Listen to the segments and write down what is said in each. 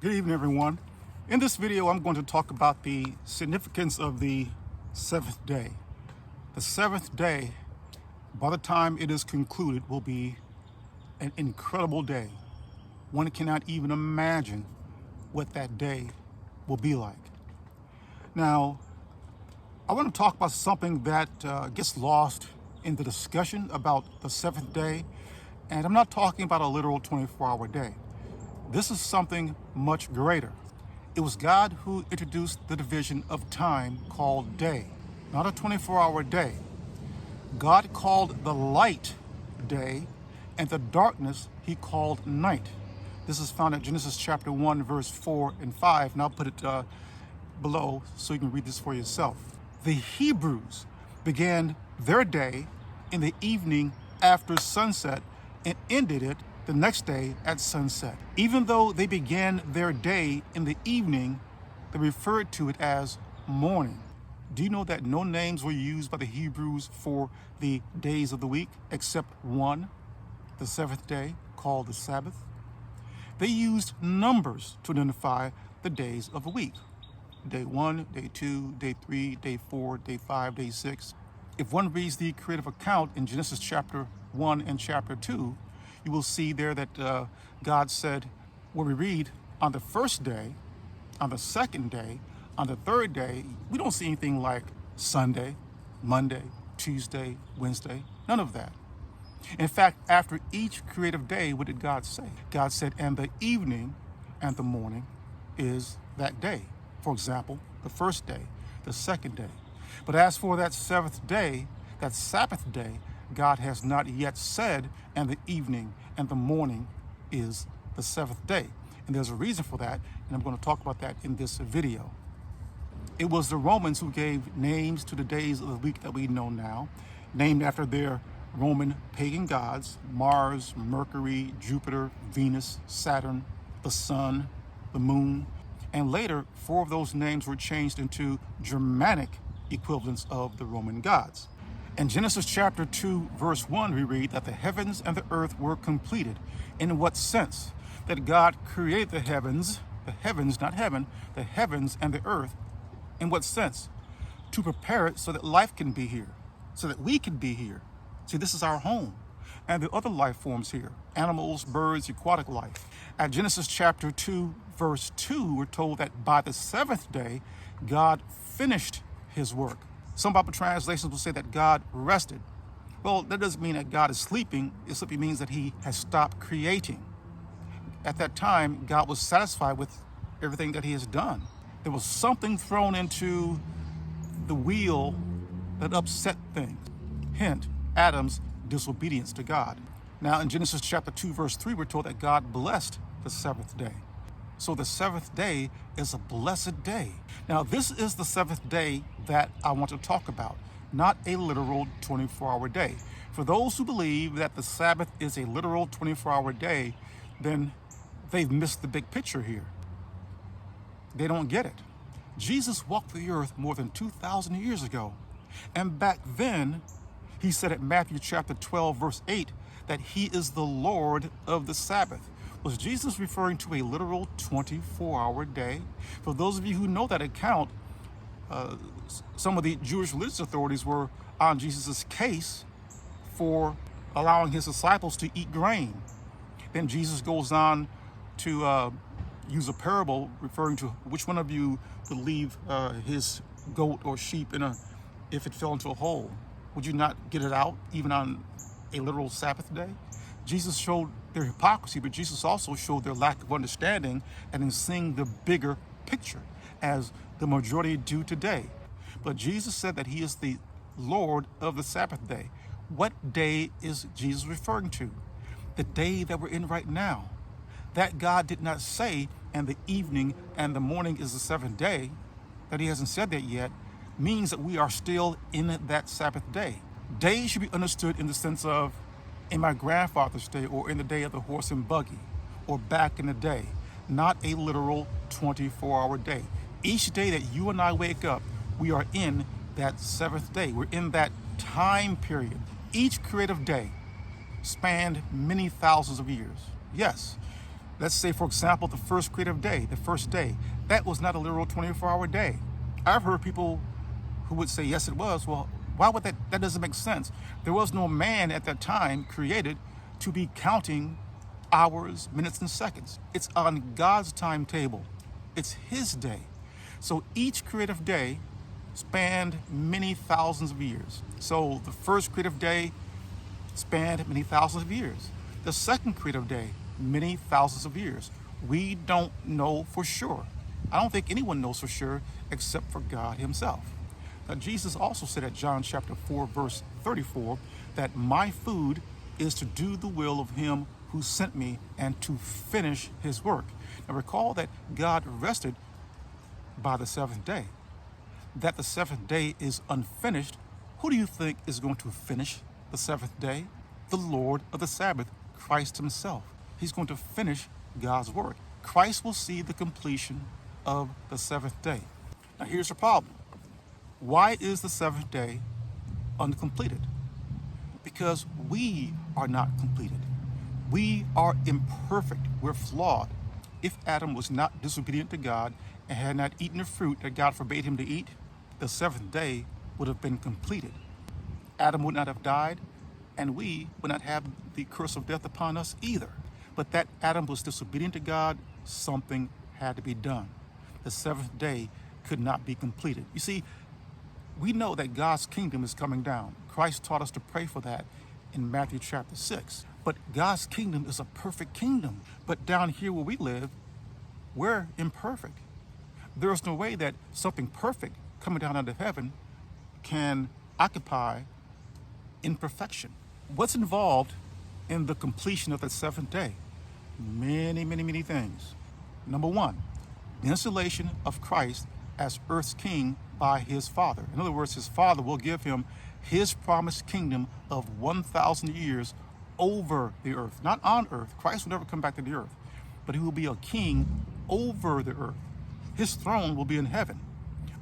Good evening, everyone. In this video, I'm going to talk about the significance of the seventh day. The seventh day, by the time it is concluded, will be an incredible day. One cannot even imagine what that day will be like. Now, I want to talk about something that gets lost in the discussion about the seventh day, and I'm not talking about a literal 24-hour day. This is something much greater. It was God who introduced the division of time called day, not a 24-hour day. God called the light day, and the darkness he called night. This is found at Genesis chapter 1, verse 4 and 5, and I'll put it below so you can read this for yourself. The Hebrews began their day in the evening after sunset and ended it the next day at sunset. Even though they began their day in the evening, they referred to it as morning. Do you know that no names were used by the Hebrews for the days of the week except one, the seventh day, called the Sabbath? They used numbers to identify the days of the week. Day 1, day 2, day 3, day 4, day 5, day 6. If one reads the creative account in Genesis chapter 1 and chapter 2, you will see there that God said, when we read on the first day, on the second day, on the third day, we don't see anything like Sunday, Monday, Tuesday, Wednesday, none of that. In fact, after each creative day, what did God say? God said, and the evening and the morning is that day. For example, the first day, the second day. But as for that seventh day, that Sabbath day, God has not yet said, and the evening and the morning is the seventh day. And there's a reason for that, and I'm going to talk about that in this video. It was the Romans who gave names to the days of the week that we know now, named after their Roman pagan gods: Mars, Mercury, Jupiter, Venus, Saturn, the sun, the moon. And later, 4 of those names were changed into Germanic equivalents of the Roman gods. In Genesis chapter 2, verse 1, we read that the heavens and the earth were completed. In what sense? That God created the heavens, not heaven, the heavens and the earth. In what sense? To prepare it so that life can be here, so that we can be here. See, this is our home. And the other life forms here: animals, birds, aquatic life. At Genesis chapter 2, verse 2, we're told that by the seventh day, God finished his work. Some Bible translations will say that God rested. Well, that doesn't mean that God is sleeping. It simply means that he has stopped creating. At that time, God was satisfied with everything that he has done. There was something thrown into the wheel that upset things. Hint, Adam's disobedience to God. Now, in Genesis chapter 2, verse 3, we're told that God blessed the seventh day. So the seventh day is a blessed day. Now, this is the seventh day that I want to talk about, not a literal 24-hour day. For those who believe that the Sabbath is a literal 24-hour day, then they've missed the big picture here. They don't get it. Jesus walked the earth more than 2,000 years ago. And back then, he said at Matthew chapter 12, verse 8, that he is the Lord of the Sabbath. Was Jesus referring to a literal 24-hour day? For those of you who know that account, some of the Jewish religious authorities were on Jesus' case for allowing his disciples to eat grain. Then Jesus goes on to use a parable referring to which one of you would leave his goat or sheep if it fell into a hole. Would you not get it out even on a literal Sabbath day? Jesus showed their hypocrisy, but Jesus also showed their lack of understanding and in seeing the bigger picture, as the majority do today. But Jesus said that he is the Lord of the Sabbath day. What day is Jesus referring to? The day that we're in right now. That God did not say, and the evening and the morning is the seventh day, that he hasn't said that yet, means that we are still in that Sabbath day. Day should be understood in the sense of in my grandfather's day, or in the day of the horse and buggy, or back in the day, not a literal 24-hour day. Each day that you and I wake up, we are in that seventh day. We're in that time period. Each creative day spanned many thousands of years. Yes, Let's say, for example, the first creative day, the first day, that was not a literal 24-hour day. I've heard people who would say, yes, it was. Well, why would that doesn't make sense. There was no man at that time created to be counting hours, minutes, and seconds. It's on God's timetable. It's his day. So each creative day spanned many thousands of years. So the first creative day spanned many thousands of years. The second creative day, many thousands of years. We don't know for sure. I don't think anyone knows for sure except for God himself. Now, Jesus also said at John chapter 4, verse 34, that my food is to do the will of him who sent me and to finish his work. Now recall that God rested by the seventh day. That the seventh day is unfinished. Who do you think is going to finish the seventh day? The Lord of the Sabbath, Christ himself. He's going to finish God's work. Christ will see the completion of the seventh day. Now here's the problem. Why is the seventh day uncompleted? Because we are not completed. We are imperfect. We're flawed. If Adam was not disobedient to God and had not eaten the fruit that God forbade him to eat, the seventh day would have been completed. Adam would not have died, and we would not have the curse of death upon us either. But that Adam was disobedient to God, something had to be done. The seventh day could not be completed. You see, we know that God's kingdom is coming down. Christ taught us to pray for that in Matthew chapter 6. But God's kingdom is a perfect kingdom. But down here where we live, we're imperfect. There is no way that something perfect coming down out of heaven can occupy imperfection. What's involved in the completion of the seventh day? Many, many, many things. Number one, the installation of Christ as earth's king by his Father. In other words, his Father will give him his promised kingdom of 1,000 years over the earth. Not on earth. Christ will never come back to the earth. But he will be a king over the earth. His throne will be in heaven,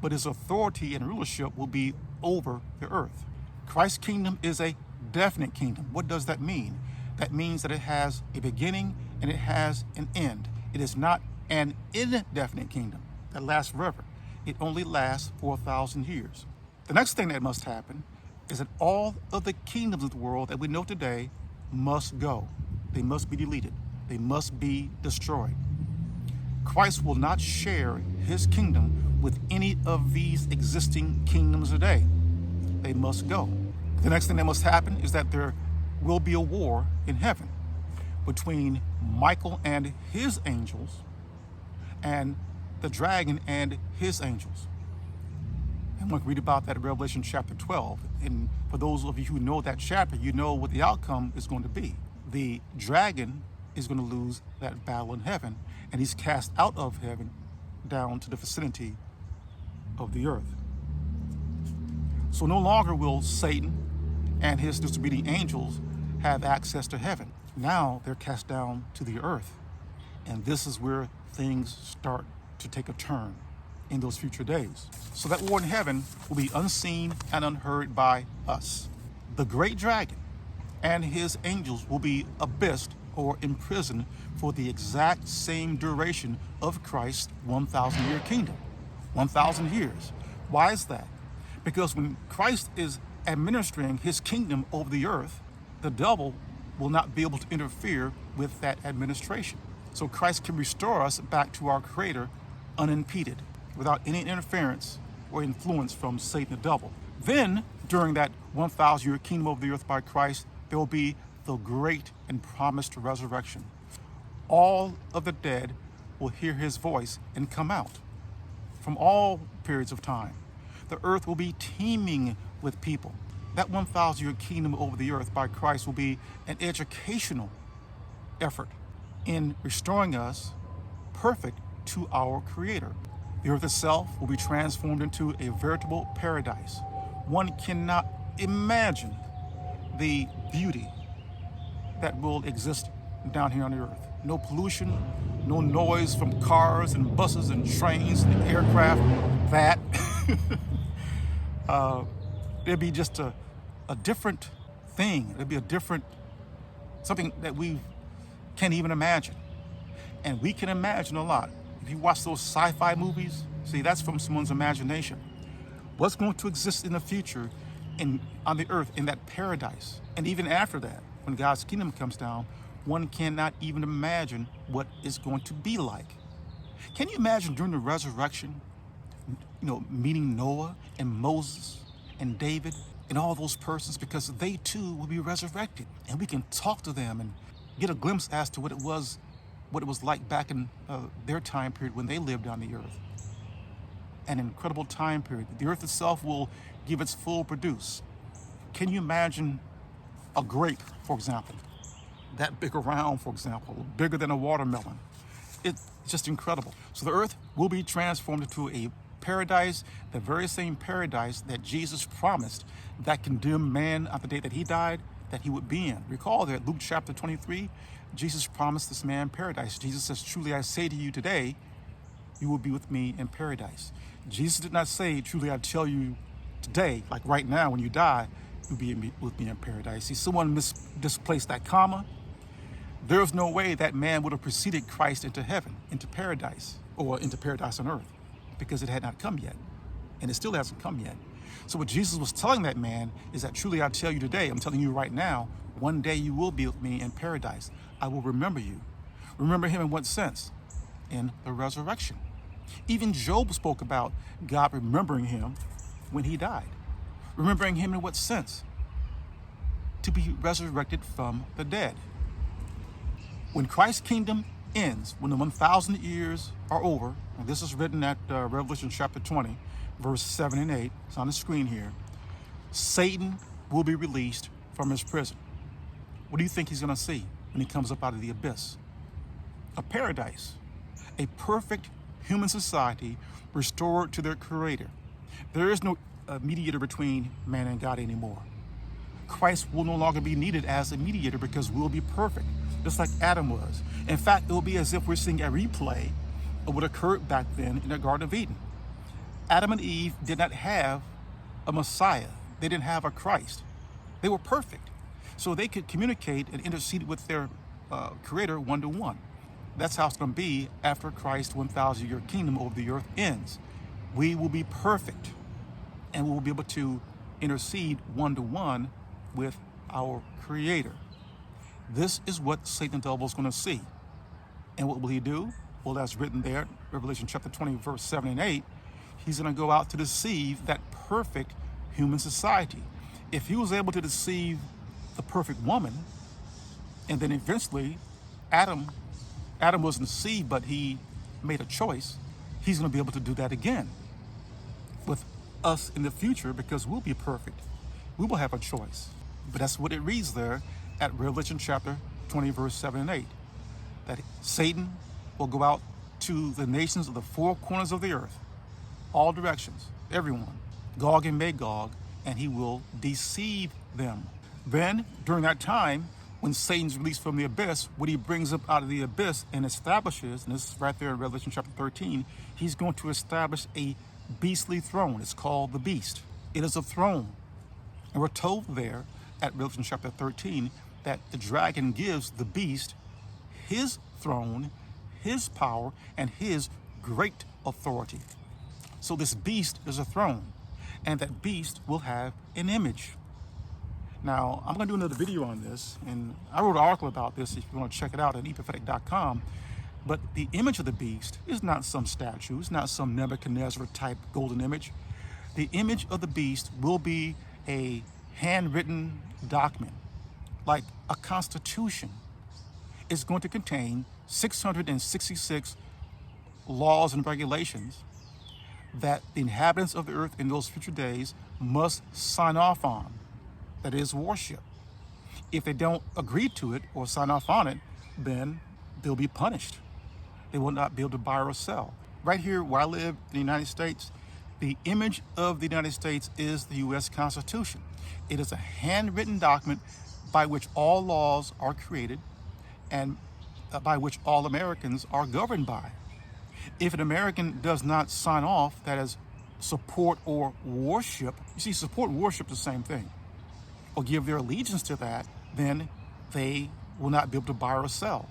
but his authority and rulership will be over the earth. Christ's kingdom is a definite kingdom. What does that mean? That means that it has a beginning and it has an end. It is not an indefinite kingdom that lasts forever. It only lasts for 1,000 years. The next thing that must happen is that all of the kingdoms of the world that we know today must go. They must be deleted. They must be destroyed. Christ will not share his kingdom with any of these existing kingdoms today. They must go. The next thing that must happen is that there will be a war in heaven between Michael and his angels and the dragon and his angels. And we can read about that in Revelation chapter 12. And for those of you who know that chapter, you know what the outcome is going to be. The dragon is going to lose that battle in heaven, and he's cast out of heaven down to the vicinity of the earth. So no longer will Satan and his disobedient angels have access to heaven. Now they're cast down to the earth. And this is where things start to take a turn in those future days. So that war in heaven will be unseen and unheard by us. The great dragon and his angels will be abyssed or imprisoned for the exact same duration of Christ's 1,000-year kingdom. 1,000 years. Why is that? Because when Christ is administering his kingdom over the earth, the devil will not be able to interfere with that administration. So Christ can restore us back to our Creator unimpeded, without any interference or influence from Satan the devil. Then, during that 1,000-year kingdom of the earth by Christ, there will be the great and promised resurrection. All of the dead will hear his voice and come out from all periods of time. The earth will be teeming with people. That 1,000-year kingdom over the earth by Christ will be an educational effort in restoring us perfect to our Creator. The earth itself will be transformed into a veritable paradise. One cannot imagine the beauty that will exist down here on the earth. No pollution, no noise from cars and buses and trains and aircraft. That there'd be just a different thing. It'd be a different, something that we can't even imagine. And we can imagine a lot. If you watch those sci-fi movies, see, that's from someone's imagination. What's going to exist in the future on the earth in that paradise? And even after that, when God's kingdom comes down, one cannot even imagine what it's going to be like. Can you imagine during the resurrection, meeting Noah and Moses and David and all those persons, because they too will be resurrected, and we can talk to them and get a glimpse as to what it was like back in their time period when they lived on the earth. An incredible time period. The earth itself will give its full produce. Can you imagine a grape, for example, that big around, for example, bigger than a watermelon? It's just incredible. So the earth will be transformed into a paradise, the very same paradise that Jesus promised that condemned man on the day that he died, that he would be in. Recall that Luke chapter 23, Jesus promised this man paradise. Jesus says, "Truly I say to you today, you will be with me in paradise." Jesus did not say, "Truly I tell you today," like right now when you die, you'll be with me in paradise. See, someone displaced that comma. There's no way that man would have preceded Christ into heaven, into paradise, or into paradise on earth, because it had not come yet, and it still hasn't come yet. So what Jesus was telling that man is that, "Truly I tell you today, I'm telling you right now, one day you will be with me in paradise. I will remember you." Remember him in what sense? In the resurrection. Even Job spoke about God remembering him when he died. Remembering him in what sense? To be resurrected from the dead. When Christ's kingdom ends, when the 1,000 years are over, and this is written at Revelation chapter 20, verse 7 and 8, it's on the screen here, Satan will be released from his prison. What do you think he's going to see when he comes up out of the abyss? A paradise, a perfect human society restored to their creator. There is no mediator between man and God anymore. Christ will no longer be needed as a mediator because we'll be perfect, just like Adam was. In fact, it will be as if we're seeing a replay of what occurred back then in the Garden of Eden. Adam and Eve did not have a Messiah. They didn't have a Christ. They were perfect. So they could communicate and intercede with their creator one-to-one. That's how it's going to be after Christ's 1,000-year kingdom over the earth ends. We will be perfect, and we will be able to intercede one-to-one with our creator. This is what Satan the devil is going to see. And what will he do? Well, that's written there, Revelation chapter 20, verse 7 and 8. He's going to go out to deceive that perfect human society. If he was able to deceive the perfect woman, and then eventually Adam wasn't deceived, but he made a choice, he's going to be able to do that again with us in the future, because we'll be perfect. We will have a choice. But that's what it reads there at Revelation chapter 20, verse 7 and 8, that Satan will go out to the nations of the four corners of the earth, all directions, everyone, Gog and Magog, and he will deceive them. Then, during that time, when Satan's released from the abyss, what he brings up out of the abyss and establishes, and this is right there in Revelation chapter 13, he's going to establish a beastly throne. It's called the beast. It is a throne. And we're told there at Revelation chapter 13 that the dragon gives the beast his throne, his power, and his great authority. So this beast is a throne, and that beast will have an image. Now, I'm going to do another video on this, and I wrote an article about this if you want to check it out at eprophetic.com. But the image of the beast is not some statue. It's not some Nebuchadnezzar-type golden image. The image of the beast will be a handwritten document, like a constitution. It's going to contain 666 laws and regulations that the inhabitants of the earth in those future days must sign off on. That is worship. If they don't agree to it or sign off on it, then they'll be punished. They will not be able to buy or sell. Right here where I live in the United States, the image of the United States is the U.S. Constitution. It is a handwritten document by which all laws are created and by which all Americans are governed by. If an American does not sign off, that is, support or worship, you see, support and worship the same thing, or give their allegiance to that, then they will not be able to buy or sell.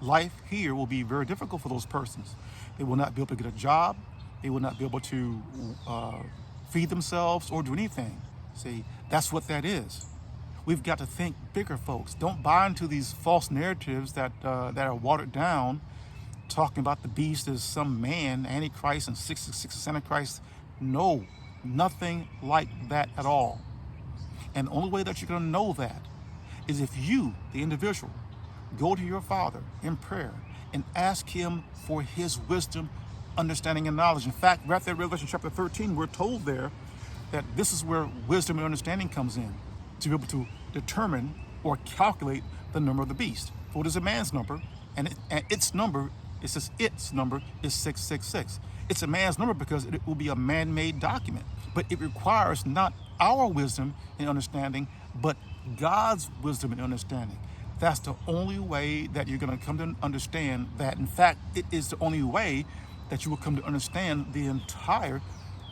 life here will be very difficult for those persons. They will not be able to get a job. They will not be able to feed themselves or do anything. See, that's what that is. We've got to think bigger, folks. Don't buy into these false narratives that are watered down, talking about the beast as some man, Antichrist, and 666 Antichrist. No, nothing like that at all. And the only way that you're going to know that is if you, the individual, go to your Father in prayer and ask Him for His wisdom, understanding, and knowledge. In fact, right there in Revelation chapter 13, we're told there that this is where wisdom and understanding comes in, to be able to determine or calculate the number of the beast. For it is a man's number, and its number, it says its number is 666. It's a man's number because it will be a man-made document, but it requires not our wisdom and understanding, but God's wisdom and understanding. That's the only way that you're going to come to understand that. In fact, it is the only way that you will come to understand the entire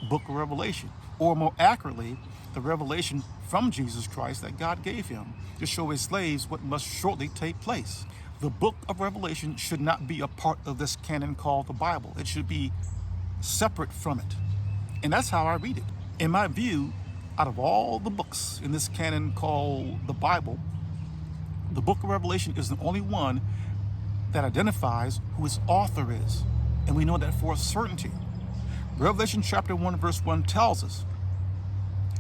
book of Revelation, or more accurately, the revelation from Jesus Christ that God gave him to show his slaves what must shortly take place. The book of Revelation should not be a part of this canon called the Bible. It should be separate from it. And that's how I read it. In my view, out of all the books in this canon called the Bible, the book of Revelation is the only one that identifies who its author is. And we know that for a certainty. Revelation chapter 1 verse 1 tells us,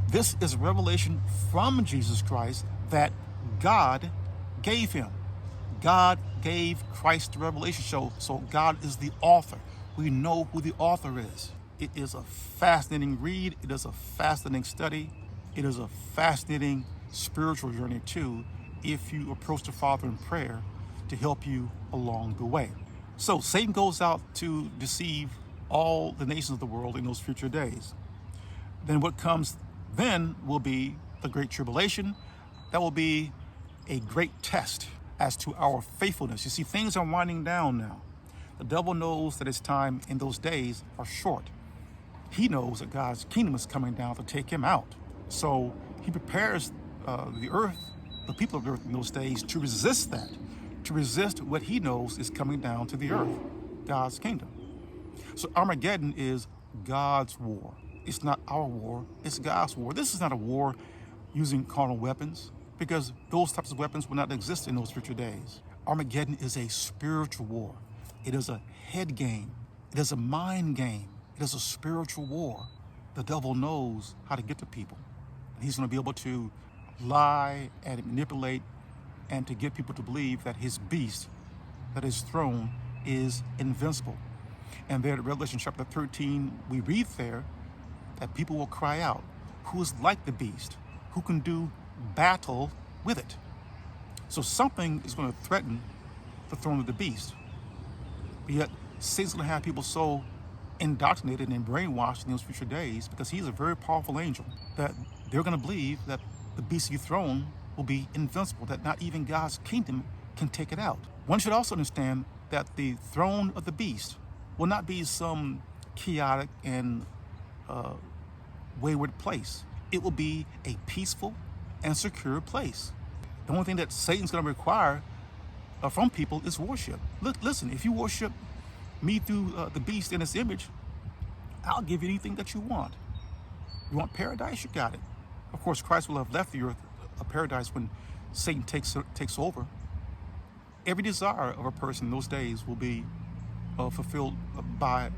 this is a revelation from Jesus Christ that God gave him. God gave Christ the revelation. So God is the author. We know who the author is. It is a fascinating read. It is a fascinating study. It is a fascinating spiritual journey too, if you approach the Father in prayer to help you along the way. So Satan goes out to deceive all the nations of the world in those future days. Then what comes then will be the Great Tribulation. That will be a great test as to our faithfulness. You see, things are winding down now. The devil knows that his time in those days are short. He knows that God's kingdom is coming down to take him out. So he prepares the earth, the people of the earth in those days, to resist that, to resist what he knows is coming down to the earth, God's kingdom. So Armageddon is God's war. It's not our war, it's God's war. This is not a war using carnal weapons, because those types of weapons will not exist in those future days. Armageddon is a spiritual war. It is a head game. It is a mind game. It is a spiritual war. The devil knows how to get to people. He's going to be able to lie and manipulate and to get people to believe that his beast, that his throne, is invincible. And there in Revelation chapter 13, we read there that people will cry out, who is like the beast? Who can do battle with it? So something is going to threaten the throne of the beast. But yet, Satan's going to have people so indoctrinated and brainwashed in those future days, because he's a very powerful angel, that they're going to believe that the beastly throne will be invincible, that not even God's kingdom can take it out. One should also understand that the throne of the beast will not be some chaotic and wayward place. It will be a peaceful and secure place. The only thing that Satan's going to require from people is worship. Listen, if you worship me through the beast in its image, I'll give you anything that you want. You want paradise? You got it. Of course, Christ will have left the earth a paradise when Satan takes over. Every desire of a person in those days will be fulfilled by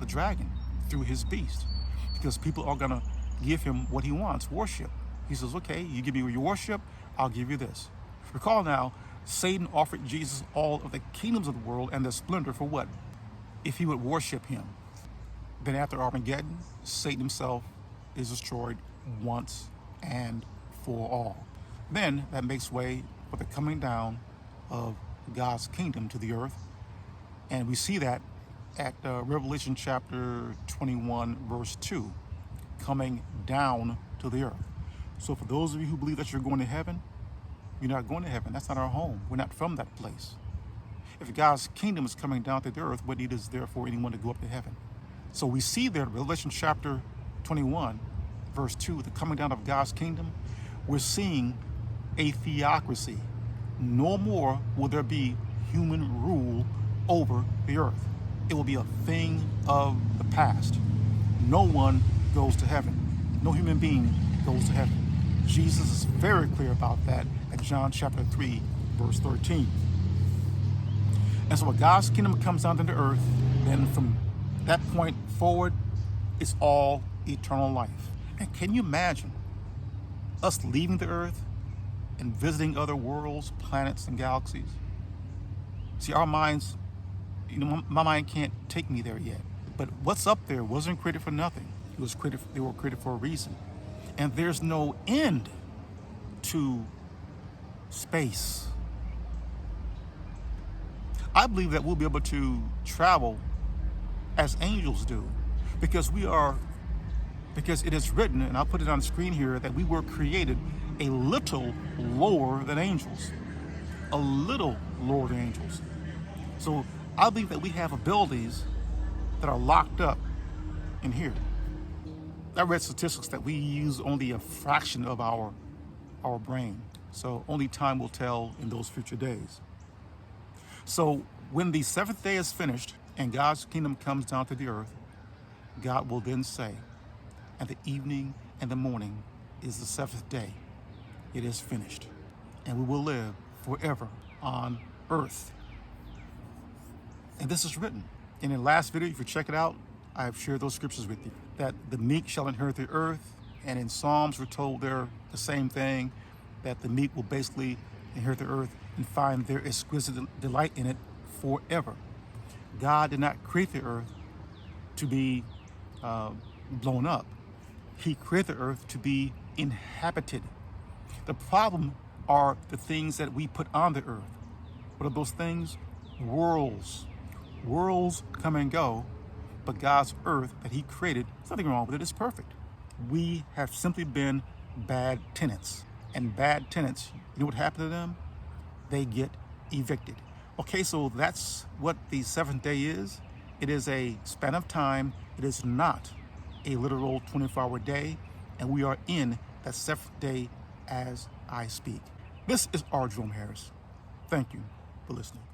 the dragon through his beast, because people are going to give him what he wants, worship. He says, okay, you give me your worship, I'll give you this. Recall now, Satan offered Jesus all of the kingdoms of the world and their splendor for what? If he would worship him. Then after Armageddon, Satan himself is destroyed once and for all. Then that makes way for the coming down of God's kingdom to the earth. And we see that at Revelation chapter 21, verse 2, coming down to the earth. So for those of you who believe that you're going to heaven, you're not going to heaven. That's not our home. We're not from that place. If God's kingdom is coming down to the earth, what need is there for anyone to go up to heaven? So we see there in Revelation chapter 21, verse 2, the coming down of God's kingdom. We're seeing a theocracy. No more will there be human rule over the earth. It will be a thing of the past. No one goes to heaven. No human being goes to heaven. Jesus is very clear about that at John chapter 3, verse 13. And so when God's kingdom comes down to the earth, then from that point forward, it's all eternal life. And can you imagine us leaving the earth and visiting other worlds, planets, and galaxies? See, our minds, my mind can't take me there yet. But what's up there wasn't created for nothing. They were created for a reason. And there's no end to space. I believe that we'll be able to travel as angels do, because it is written, and I'll put it on the screen here, that we were created a little lower than angels. A little lower than angels. So I believe that we have abilities that are locked up in here. I read statistics that we use only a fraction of our brain. So only time will tell in those future days. So when the seventh day is finished and God's kingdom comes down to the earth, God will then say, "And the evening and the morning is the seventh day. It is finished." And we will live forever on earth. And this is written. In the last video, if you check it out, I've shared those scriptures with you, that the meek shall inherit the earth. And in Psalms, we're told there the same thing, that the meek will basically inherit the earth and find their exquisite delight in it forever. God did not create the earth to be blown up. He created the earth to be inhabited. The problem are the things that we put on the earth. What are those things? Worlds. Worlds come and go, but God's earth that he created, there's nothing wrong with it, it's perfect. We have simply been bad tenants. And bad tenants, you know what happened to them? They get evicted. Okay, so that's what the seventh day is. It is a span of time. It is not a literal 24-hour day. And we are in that seventh day as I speak. This is R. Jerome Harris. Thank you for listening.